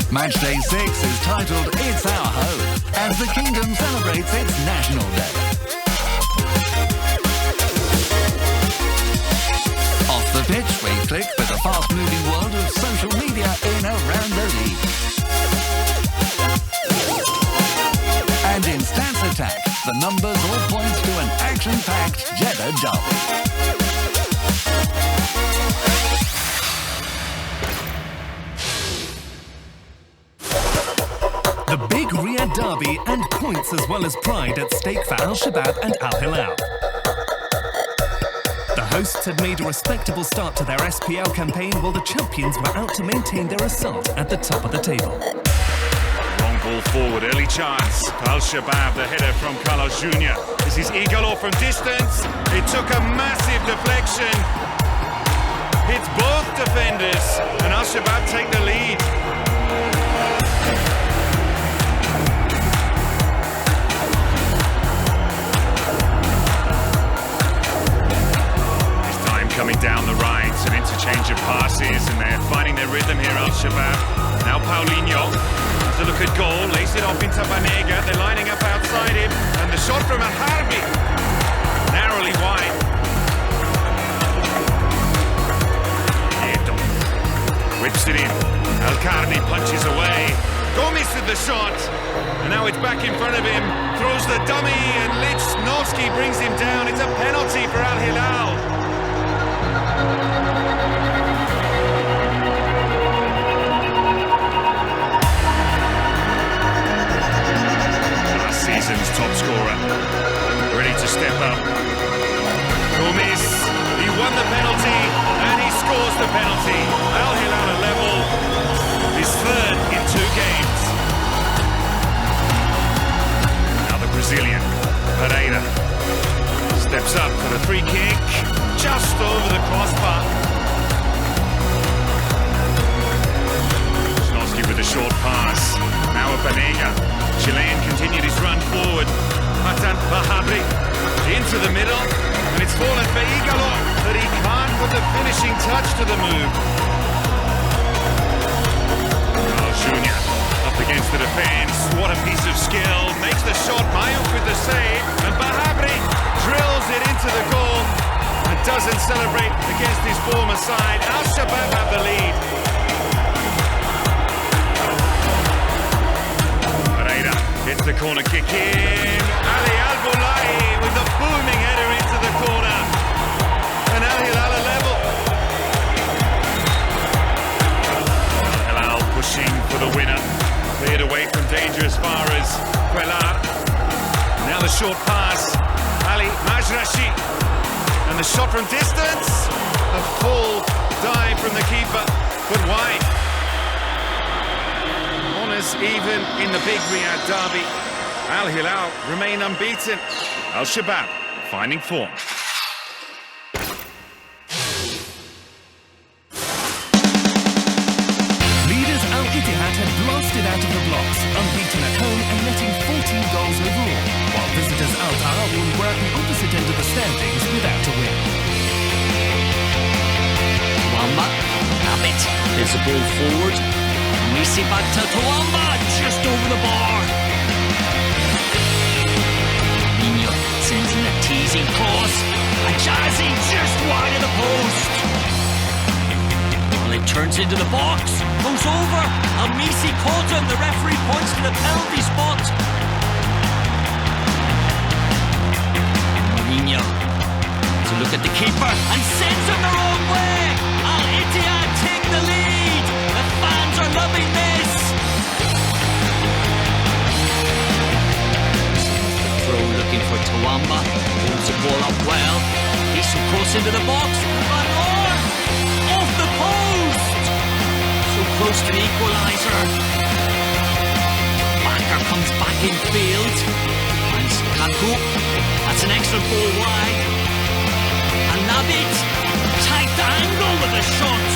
Matchday 6 is titled It's Our Home, as the Kingdom celebrates its National Day. Off the pitch, we click with the fast-moving world of social media in around the league. And in Stats Attack, the numbers all points to an action-packed Jeddah derby. The big Riyadh derby and points as well as pride at stake for Al-Shabaab and Al-Hilal. The hosts had made a respectable start to their SPL campaign while the champions were out to maintain their assault at the top of the table. Long ball forward, early chance. Al-Shabaab, the header from Carlos Jr. This is Igalo from distance. It took a massive deflection. Hits both defenders and Al-Shabaab take the lead. Coming down the right, an interchange of passes, and they're finding their rhythm here, Al-Shabaab. Now Paulinho has a look at goal, lays it off into Banega. They're lining up outside him, and the shot from Harbi, narrowly wide. Whips it in. Al-Karni punches away. Gomes with the shot, and now it's back in front of him. Throws the dummy, and Lichnowsky brings him down. It's a penalty for Al-Hilal. Last season's top scorer, ready to step up. Gomes, he won the penalty and he scores the penalty. Al-Hilal at level, his third in 2 games. Now the Brazilian, Pereira, steps up for the free kick, just over the crossbar. Lichnowsky with a short pass. Now a Banega. Chilean continued his run forward. Hatan Bahabri into the middle. And it's fallen for Igalo, but he can't put the finishing touch to the move. Carlos Jr. up against the defence. What a piece of skill. Makes the shot. Mayuk with the save. And Bahabri drills it into the goal. And doesn't celebrate against his former side. Al-Shabaab have the lead. Pereira hits the corner kick in. Ali Al-Boulahi with the booming header into the corner. And Al-Hilal are level. Al-Hilal pushing for the winner. Cleared away from danger as far as Quelar. Now the short pass. Ali Majrashi. And the shot from distance, a full dive from the keeper, but wide. Honours even in the big Riyadh derby. Al-Hilal remain unbeaten. Al-Shabaab finding form. Leaders Al-Ittihad had blasted out of the blocks, unbeaten at home and netting 14 goals overall, while visitors Al-Tarawun were at the opposite end of the standings without a win. Tuamba, Abbott, there's a ball forward. Misi back to Tuamba, just over the bar. Nino sends in a teasing cross. Ajazi just wide of the post. Well, it turns into the box, goes over. Al-Misi caught him. The referee points to the penalty spot. Mourinho to look at the keeper and sends him the wrong way. Al-Ittihad take the lead. The fans are loving this. The throw looking for Tuamba. Holds the ball up well. Decent cross into the box. Van Orn off the post. So close to the equaliser. Bakker comes back in field. And Kaku. That's an extra ball wide. And Nabit, tight angle with a shot.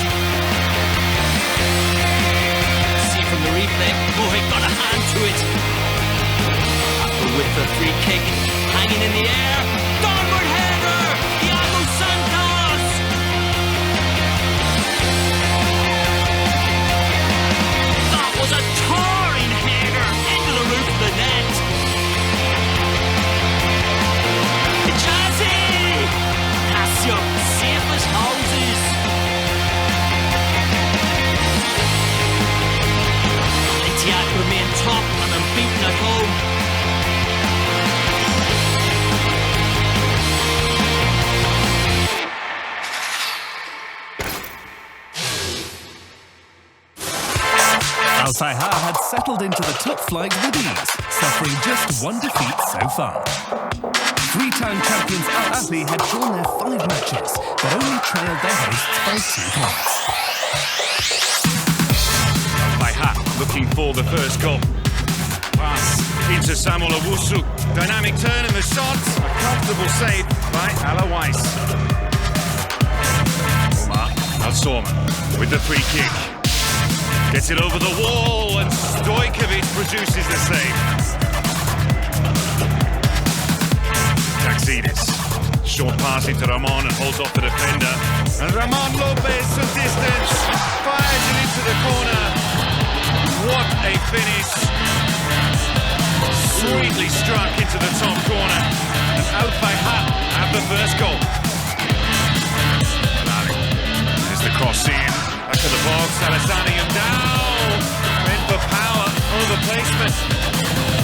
See from the replay, Mohik got a hand to it. Kaku with the free kick, hanging in the air. Downward header, Thiago Santos. Al-Fayha had settled into the top flight with ease, suffering just one defeat so far. Three-time champions Al-Ahli had drawn their 5 matches, but only trailed their hosts by 2 points. Al-Fayha looking for the first goal. Pass into Samuel Owusu. Dynamic turn in the shot. A comfortable save by Alawais. Omar Al-Sorma with the free kick. Gets it over the wall and Stojkovic produces the save. Taxidis. Short pass into Ramon and holds off the defender. And Ramon Lopez some distance. Fires it into the corner. What a finish. Sweetly struck into the top corner. And Al-Fayha have the first goal. There's the cross in. Back to the box. Alessani and down. Went for power over placement.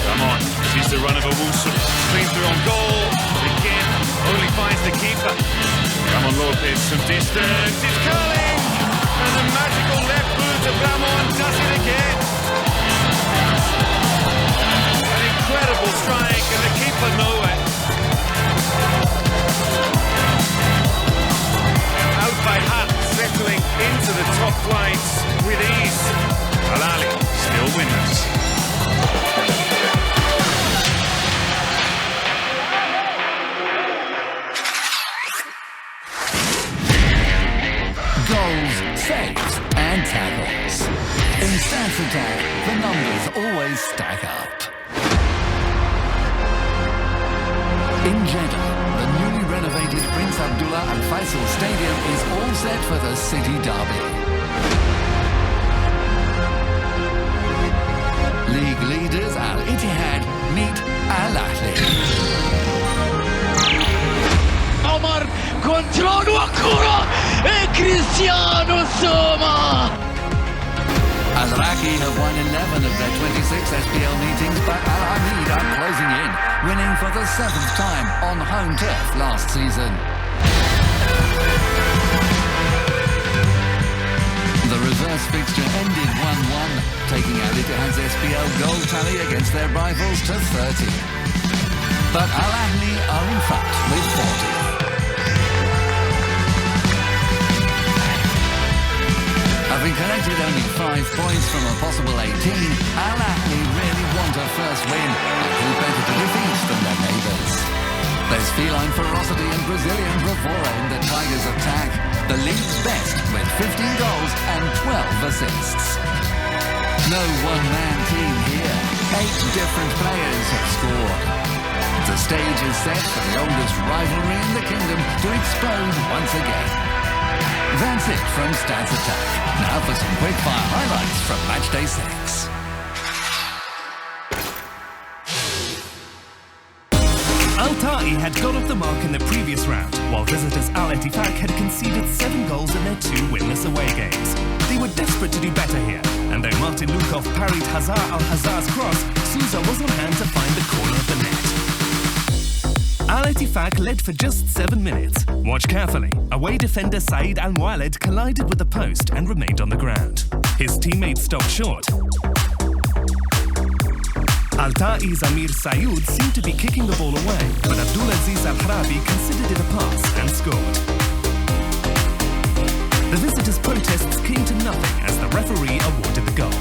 Ramon sees the run of Owusu. Clean through on goal. Again, only finds the keeper. Ramon Lopez some distance. It's curling. And the magical left boot of Ramon does it again. Incredible strike and the keeper nowhere. Al-Fayha settling into the top flights with ease. Al-Ahli still winners. Goals, saves and tackles. In Stats Attack, the numbers always stack up. In Jeddah, the newly renovated Prince Abdullah Al Faisal Stadium is all set for the city derby. League leaders Al Ittihad meet Al Ahli. عمر كنترول وكرة كريستيانو سوما. Al Raqi have won 11 of their 26 SPL meetings, but Al Hamid are closing in, winning for the 7th time on home turf last season. The reverse fixture ended 1-1, taking Al Ittihad's SPL goal tally against their rivals to 30. But Al Ahli are in front with 40. Having collected only 5 points from a possible 18, Al Ahli really want a first win, and who better to defeat than their neighbours. There's feline ferocity and Brazilian bravura in the Tigers' attack, the league's best with 15 goals and 12 assists. No one-man team here, 8 different players have scored. The stage is set for the oldest rivalry in the kingdom to explode once again. That's it from Stats Attack. Now for some quick-fire highlights from Matchday 6. Al-Ta'i had got off the mark in the previous round, while visitors Al-Ettifaq had conceded 7 goals in their 2 winless away games. They were desperate to do better here, and though Martin Lukov parried Hazar Al-Hazar's cross, Sousa was on hand to find the corner of the net. Al-Ettifaq led for just 7 minutes. Watch carefully. Away defender Saeed Al-Mualed collided with the post and remained on the ground. His teammates stopped short. Al-Ta'i's Amir Sayoud seemed to be kicking the ball away, but Abdulaziz Al-Harabi considered it a pass and scored. The visitors' protests came to nothing as the referee awarded the goal.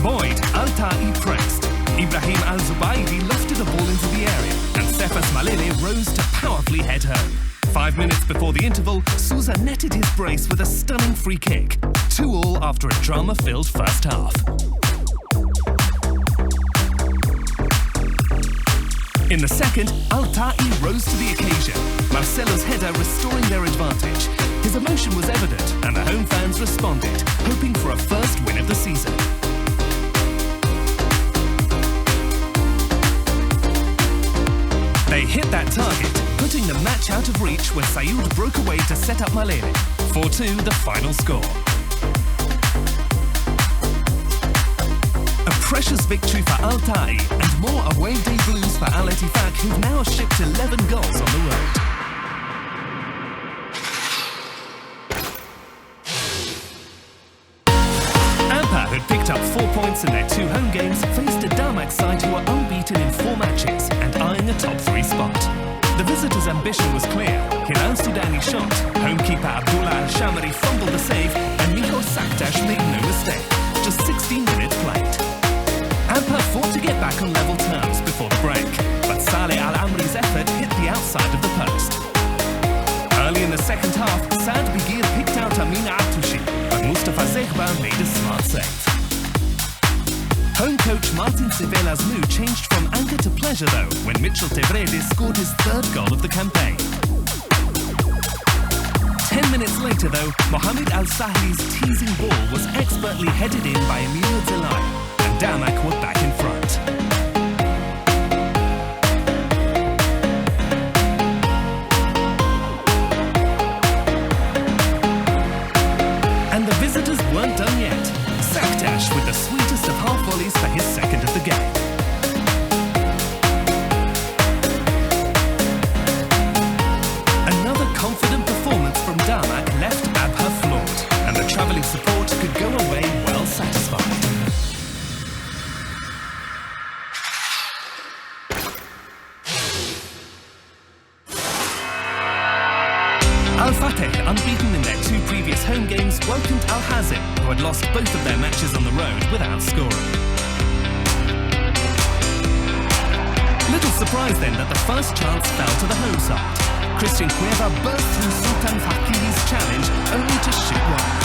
Boyd, Al-Ta'i pressed. Ibrahim Al-Zubaydi lofted a ball into the area, and Sefas Malele rose to powerfully head home. 5 minutes before the interval, Sousa netted his brace with a stunning free kick. 2-2 after a drama-filled first half. In the second, Al-Ta'i rose to the occasion, Marcelo's header restoring their advantage. His emotion was evident, and the home fans responded, hoping for a first win of the season. They hit that target, putting the match out of reach when Sayoud broke away to set up Malele. 4-2 the final score. A precious victory for Al-Ta'i and more away day blues for Al-Ettifaq, who've now shipped 11 goals on the road. Ampa had picked picked up 4 points in their 2 home games, faced a Darmstadt side who are unbeaten in 4 matches and eyeing a top 3 spot. The visitors' ambition was clear. Hilal Sudani shot, homekeeper Abdullah Al-Shamari fumbled the save, and Miho Saktash made no mistake. Just 16 minutes played. Ampa fought to get back on level terms before the break, but Saleh Al-Amri's effort hit the outside of the post. Early in the second half, Saad Bigir picked out Amina Atushi, but Mustafa Zeghba made a smart save. Home coach Martin Sevela's mood changed from anger to pleasure though, when Mitchell Tevredis scored his 3rd goal of the campaign. 10 minutes later though, Mohamed Al-Sahli's teasing ball was expertly headed in by Emilio Zelai, and Damak were back in front. And the visitors weren't done yet. Saktash with the sweetest of half volleys for his 2nd of the game. Another confident performance from Damak left Abha floored, and the travelling support could go away well satisfied. Al-Fateh, unbeaten in their 2 previous home games, welcomed Al-Hazim, who had lost both of their matches on the road without scoring. Little surprise then that the first chance fell to the home side. Christian Cueva burst through Sultan Fakiri's challenge, only to shoot wide.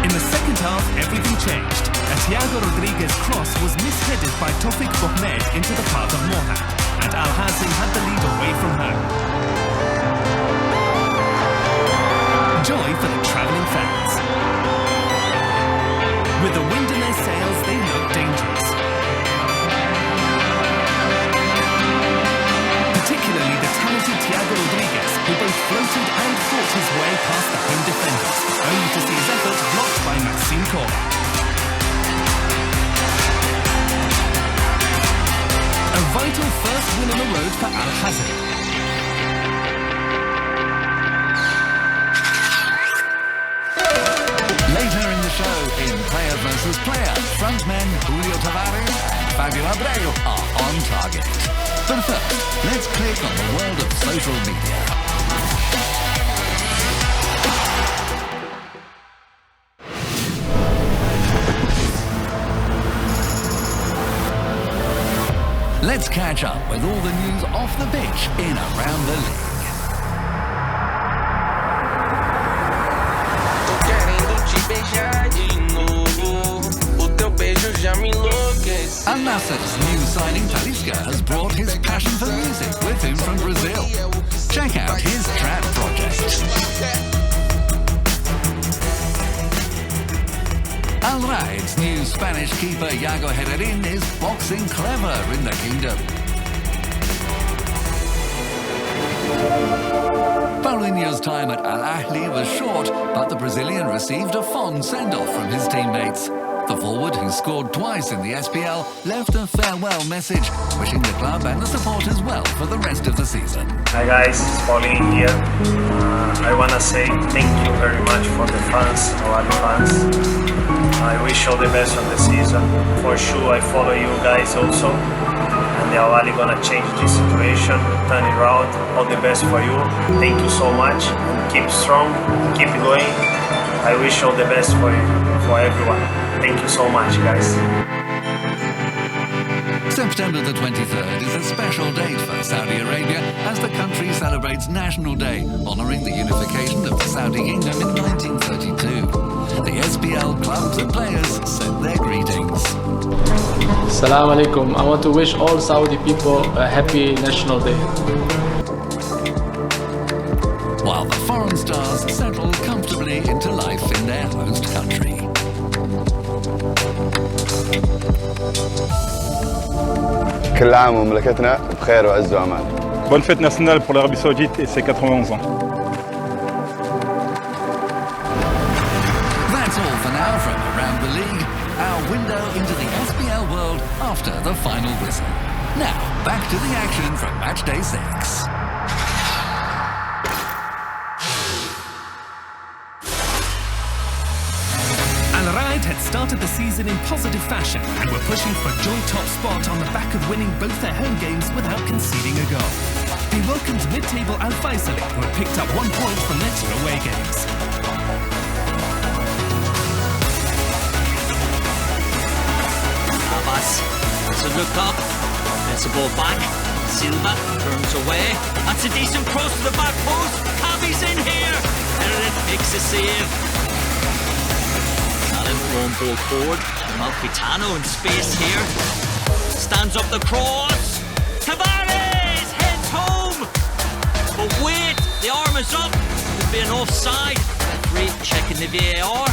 In the second half, everything changed. A Thiago Rodriguez cross was misheaded by Tofik Bohmed into the path of Mohad, and Al-Hazim had the lead away from home. Joy for the travelling fans. With the wind in their sails, they looked dangerous. Particularly the talented Thiago Rodriguez, who both floated and fought his way past the home defenders, only to see his effort blocked by Maxime Corba. A vital first win on the road for Al-Hazim. Later in the show, in Player vs. Player, frontmen Julio Tavares and Fabio Abreu are on target. But first, let's click on the world of social media. Let's catch up with all the news off the pitch in around the league. Al-Nassr's new signing Talisca has brought his passion for music with him from Brazil. Check out his trap project. Al Raed's new Spanish keeper Iago Herrerin is boxing clever in the kingdom. Paulinho's time at Al Ahly was short, but the Brazilian received a fond send-off from his teammates. The forward, who scored twice in the SPL, left a farewell message, wishing the club and the supporters well for the rest of the season. Hi guys, it's Pauline here. I want to say thank you very much for the fans, our fans. I wish all the best on the season. For sure, I follow you guys also. And they are really going to change this situation, turn it around. All the best for you. Thank you so much. Keep strong, keep going. I wish all the best for you, for everyone. Thank you so much, guys. September the 23rd is a special date for Saudi Arabia as the country celebrates National Day, honouring the unification of the Saudi Kingdom in 1932. The SPL clubs and players send their greetings. Assalamu alaikum. I want to wish all Saudi people a happy National Day. While the foreign stars settle comfortably into life in their host country. كل عام ومملكتنا بخير وعز وأمان. Bonne fête nationale pour l'Arabie Saoudite et ses 91 ans. That's all for now from around the league. Our window into the SPL world after the final whistle. Now, back to the action from match day 6. started the season in positive fashion and were pushing for joint top spot on the back of winning both their home games without conceding a goal. They welcomed mid-table Al-Faisali, who had picked up 1 point from their 2 away games. Abbas has a look up, gets the ball back. Silva turns away. That's a decent cross to the back post. Cavi's in here. Herod makes a save. Alan throwing ball forward. Malfitano in space here. Stands up the cross. Tavares heads home. But wait, the arm is up. Could be an offside. Referee checking the VAR.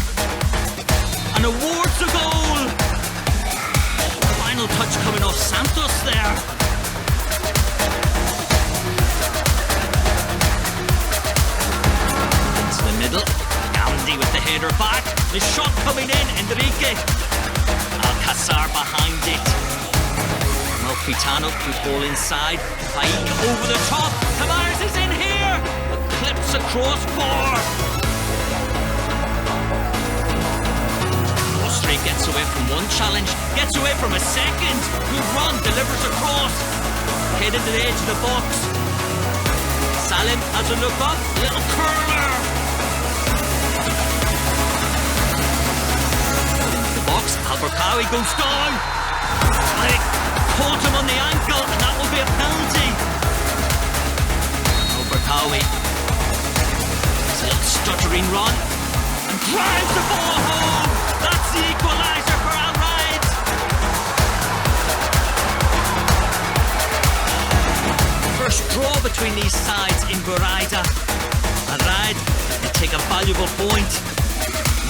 And awards the goal. Final touch coming off Santos there. Into the middle. Gandhi with the header back. The shot coming in. Enrique. Alcazar behind it. Malfitano, good ball inside. Faik over the top. Tavares is in here. Clips a crossbar. Austria gets away from one challenge, gets away from a second. Good run, delivers a cross. Head into the edge of the box. Salim has a look up. Little curler. Into the box. Al-Barkawi goes down. Flick caught him on the ankle, and that will be a penalty. Al-Barkawi. It's a little stuttering run. And drives the ball home. That's the equaliser for Al Raid. First draw between these sides in Buraida. Al Raid can take a valuable point.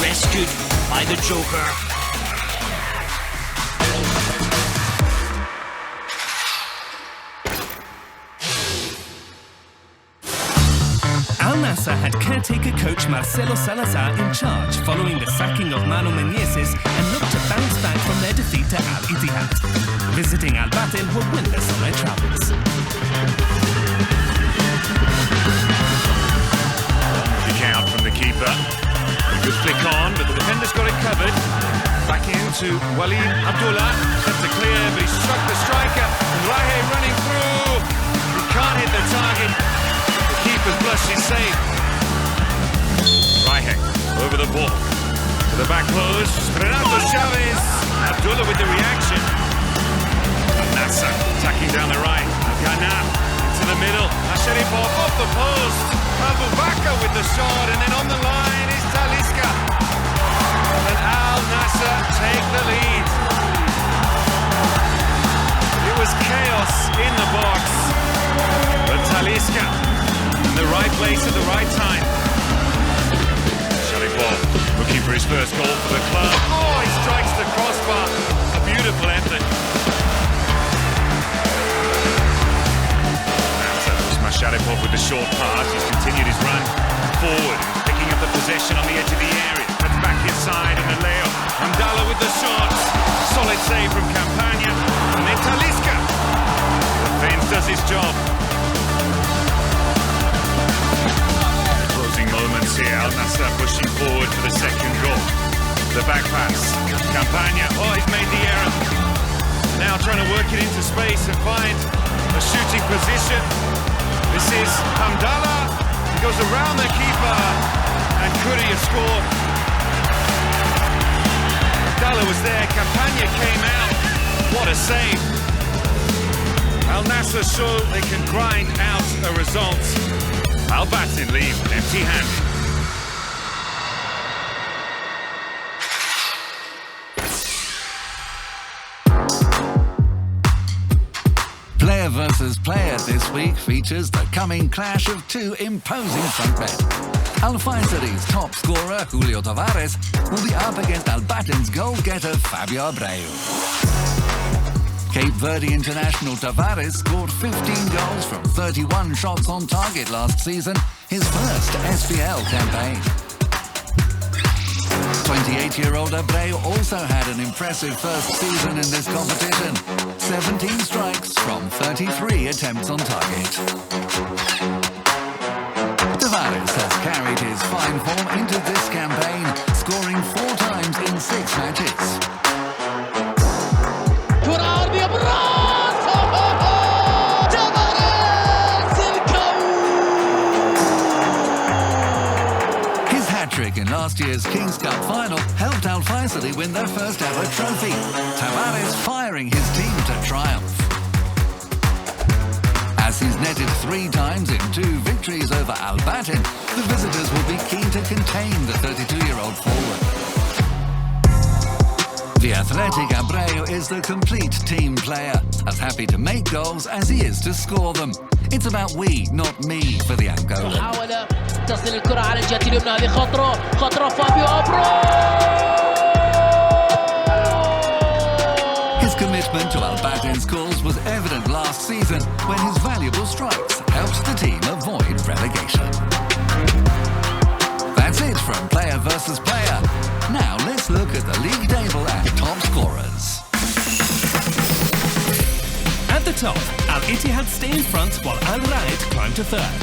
Rescued by the Joker. Al Nassr had caretaker coach Marcelo Salazar in charge following the sacking of Manu Menezes and looked to bounce back from their defeat to Al Ittihad. Visiting Al Batin were winless on their travels. Kick out from the keeper. A good flick on, but the defender's got it covered. Back into Walid Abdullah. Set to clear, but he struck the striker. And Rahe running through. He can't hit the target. Keeper's blush is safe. Rahe over the ball. To the back post. Renato Chavez. Abdullah with the reaction. Nassr attacking down the right. Al-Qanat into the middle. Asharipov off the post. Abu Bakr with the shot. And then on the line is Talisca. And Al Nassr take the lead. It was chaos in the box. But Talisca in the right place at the right time. Sharipov looking for his first goal for the club. Oh, he strikes the crossbar. A beautiful effort. Sharipov with the short pass. He's continued his run forward, picking up the possession on the edge of the area. Cuts back inside and Leo. Hamdallah with the shot. Solid save from Campagna. And then Talisca. The fence does his job. Moments here, Al Nassr pushing forward for the second goal. The back pass, Campagna, oh, he's made the error. Now trying to work it into space and find a shooting position. This is Hamdallah. He goes around the keeper, and could he have scored? Hamdallah was there, Campagna came out. What a save. Al Nassr show they can grind out a result. Al Batin leave empty-handed. Player versus player this week features the coming clash of 2 imposing frontmen. Al-Faisali's top scorer, Julio Tavares, will be up against Al Batin's goal-getter, Fabio Abreu. Cape Verde international Tavares scored 15 goals from 31 shots on target last season, his first SPL campaign. 28-year-old Abreu also had an impressive first season in this competition. 17 strikes from 33 attempts on target. Tavares has carried his fine form into this campaign, scoring 4 times in 6 matches. last year's Kings Cup final helped Al Faisali win their first ever trophy. Tavares firing his team to triumph. As he's netted 3 times in 2 victories over Al Batin, the visitors will be keen to contain the 32-year-old forward. The athletic Abreu is the complete team player, as happy to make goals as he is to score them. It's about we, not me, for the Angolan. محاولة تصل الكرة على الجهة اليمنى، هذه خطرة فابيو أبرو. His commitment to Al Batin's cause was evident last season when his valuable strikes helped the team avoid relegation. That's it from player versus player. Now let's look at the league table and top scorers. At the top, Al Ittihad stay in front while Al Raed climb to 3rd.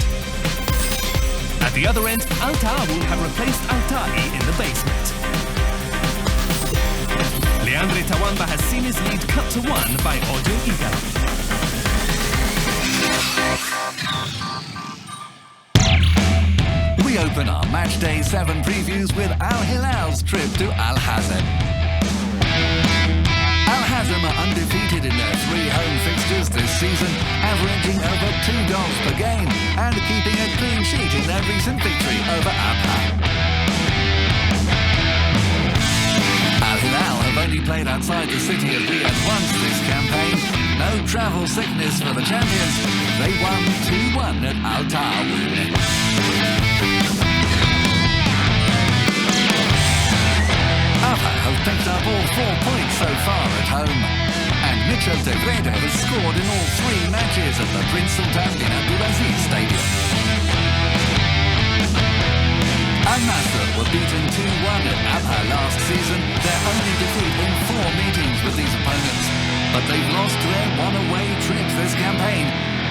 At the other end, Al Ta'awun have replaced Al Ta'i in the basement. Leandre Tawamba has seen his lead cut to 1 by Audio Igala. We open our match day 7 previews with Al Hilal's trip to Al Hazm. Al Hazm are undefeated in their 3 home fixtures this season, averaging over 2 goals per game and keeping a clean sheet in their recent victory over Abha. Al Hilal have only played outside the city of Riyadh once this campaign. No travel sickness for the champions. They won 2-1 at Al Ta'awun. Abha have picked up all 4 points so far at home. And Mitchell Tevreda has scored in all 3 matches at the Prince Sultan bin Abdulaziz Stadium. Al Nassr were beaten 2-1 at Abha last season, their only defeat in 4 meetings with these opponents. But they've lost their one-away trip this campaign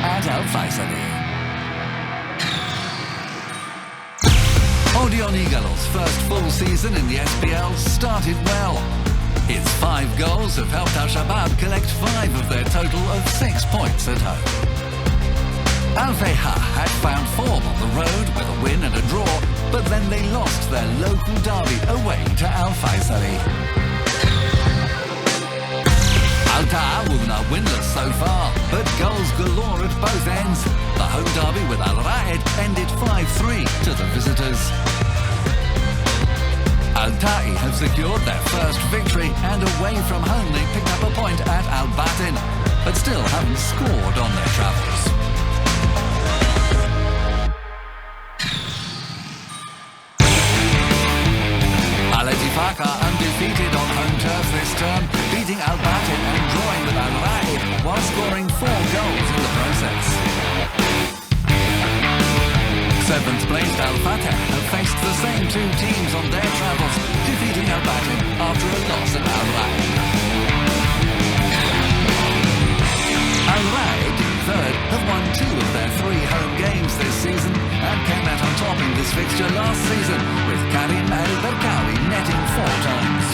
at Al Faisali. Odion Igalo's first full season in the SPL started well. His 5 goals have helped Al Shabab collect 5 of their total of 6 points at home. Al Fayha had found form on the road with a win and a draw, but then they lost their local derby away to Al Faisali. Al Ta'awun are winless so far, but goals galore at both ends. The home derby with Al Raed ended 5-3 to the visitors. Al Ta'i have secured their first victory, and away from home they picked up a point at Al Batin, but still haven't scored on their travels. Al Ettifaq are undefeated on home turf this term, beating Al Batin and drawing with Al Raed while scoring 4 goals in the process. 7th placed Al Fateh have faced the same 2 teams on their travels, defeating Al Batin after a loss at Al Raed. Al Raed, in 3rd, have won 2 of their 3 home games this season and came out on top in this fixture last season, with Karim El-Berkawi netting 4 times.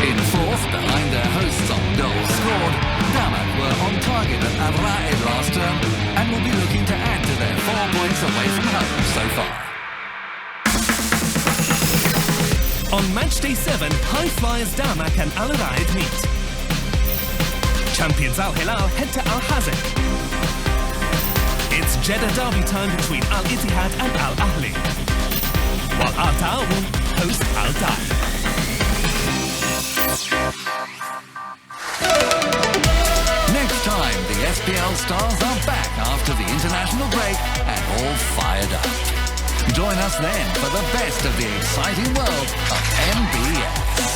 In 4th, behind their hosts on goals scored, Damak were on target at Al Raed last term and will be looking to add to their 4 points away from home so far. On match day 7, high flyers Damak and Al Raed meet. Champions Al Hilal head to Al Hazm. It's Jeddah derby time between Al Ittihad and Al Ahli, while Al Ta'awun host Al Ta'i. Next time, the SPL stars are back after the international break and all fired up. Join us then for the best of the exciting world of MBS.